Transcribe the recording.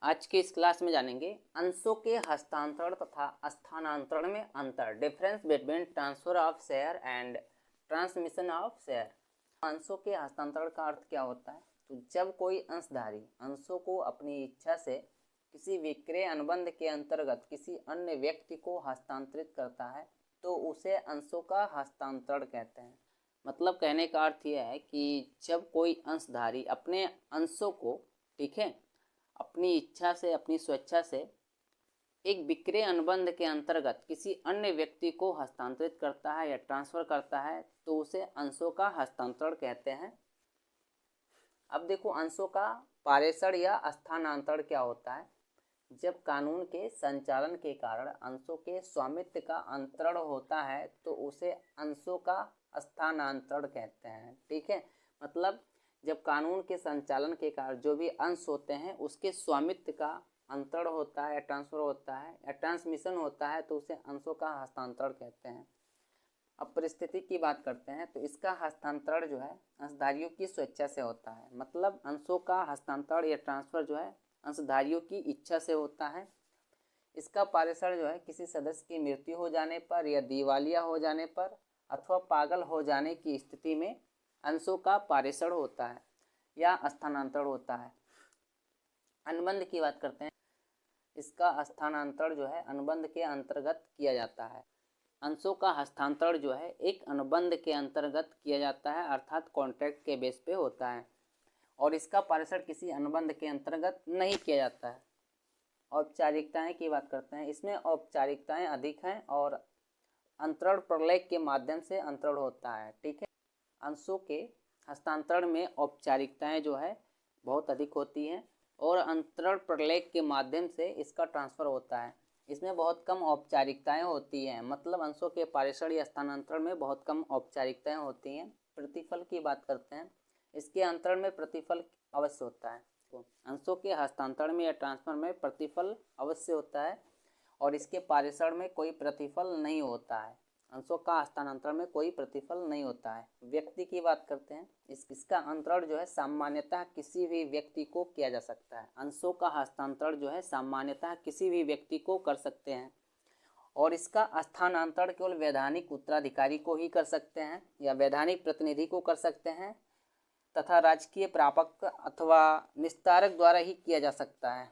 आज के इस क्लास में जानेंगे अंशों के हस्तांतरण तथा स्थानांतरण में अंतर, difference between transfer of share and transmission of share. अंशों के हस्तांतरण का अर्थ क्या होता है? तो जब कोई अंशधारी अंशों को अपनी इच्छा से किसी विक्रय अनुबंध के अंतर्गत किसी अन्य व्यक्ति को हस्तांतरित करता है तो उसे अंशों का हस्तांतरण कहते हैं। मतलब कहने का अर्थ यह है कि जब कोई अंशधारी अपने अंशों को, ठीक है, अपनी इच्छा से, अपनी स्वेच्छा से एक विक्रय अनुबंध के अंतर्गत किसी अन्य व्यक्ति को हस्तांतरित करता है या ट्रांसफर करता है तो उसे अंशों का हस्तांतरण कहते हैं। अब देखो, अंशों का पारेषण या स्थानांतरण क्या होता है? जब कानून के संचालन के कारण अंशों के स्वामित्व का अंतरण होता है तो उसे अंशों का स्थानांतरण कहते हैं। ठीक है, मतलब जब कानून के संचालन के कारण जो भी अंश होते हैं उसके स्वामित्व का अंतरण होता है या ट्रांसफर होता है या ट्रांसमिशन होता है तो उसे अंशों का हस्तांतरण कहते हैं। अब परिस्थिति की बात करते हैं तो इसका हस्तांतरण जो है अंशधारियों की स्वेच्छा से होता है। मतलब अंशों का हस्तांतरण या ट्रांसफर जो है अंशधारियों की इच्छा से होता है। इसका पारेषण जो है किसी सदस्य की मृत्यु हो जाने पर या दिवालिया हो जाने पर अथवा पागल हो जाने की स्थिति में अंशों का पारेषण होता है या स्थानांतरण होता है। अनुबंध की बात करते हैं, इसका स्थानांतरण जो है अनुबंध के अंतर्गत किया जाता है। अंशों का हस्तांतरण जो है एक अनुबंध के अंतर्गत किया जाता है, अर्थात कॉन्ट्रैक्ट के बेस पे होता है, और इसका पारेषण किसी अनुबंध के अंतर्गत नहीं किया जाता है। औपचारिकताएं की बात करते हैं, इसमें औपचारिकताएं अधिक हैं और अंतरण प्रलेख के माध्यम से अंतरण होता है। ठीक है, अंशों के हस्तांतरण में औपचारिकताएं जो है बहुत अधिक होती हैं और अंतरण प्रलेख के माध्यम से इसका ट्रांसफ़र होता है। इसमें बहुत कम औपचारिकताएं होती हैं। मतलब अंशों के पारेषण या स्थानांतरण में बहुत कम औपचारिकताएं होती हैं। प्रतिफल की बात करते हैं, इसके अंतरण में प्रतिफल अवश्य होता है। तो अंशों के हस्तांतरण में या ट्रांसफर में प्रतिफल अवश्य होता है और इसके पारेषण में कोई प्रतिफल नहीं होता है। अंशों का हस्तांतरण में कोई प्रतिफल नहीं होता है। व्यक्ति की बात करते हैं, इसका अंतरण जो है सामान्यतः किसी भी व्यक्ति को किया जा सकता है। अंशों का हस्तांतरण जो है सामान्यतः किसी भी व्यक्ति को कर सकते हैं और इसका स्थानांतरण केवल वैधानिक उत्तराधिकारी को ही कर सकते हैं या वैधानिक प्रतिनिधि को कर सकते हैं तथा राजकीय प्रापक अथवा निस्तारक द्वारा ही किया जा सकता है।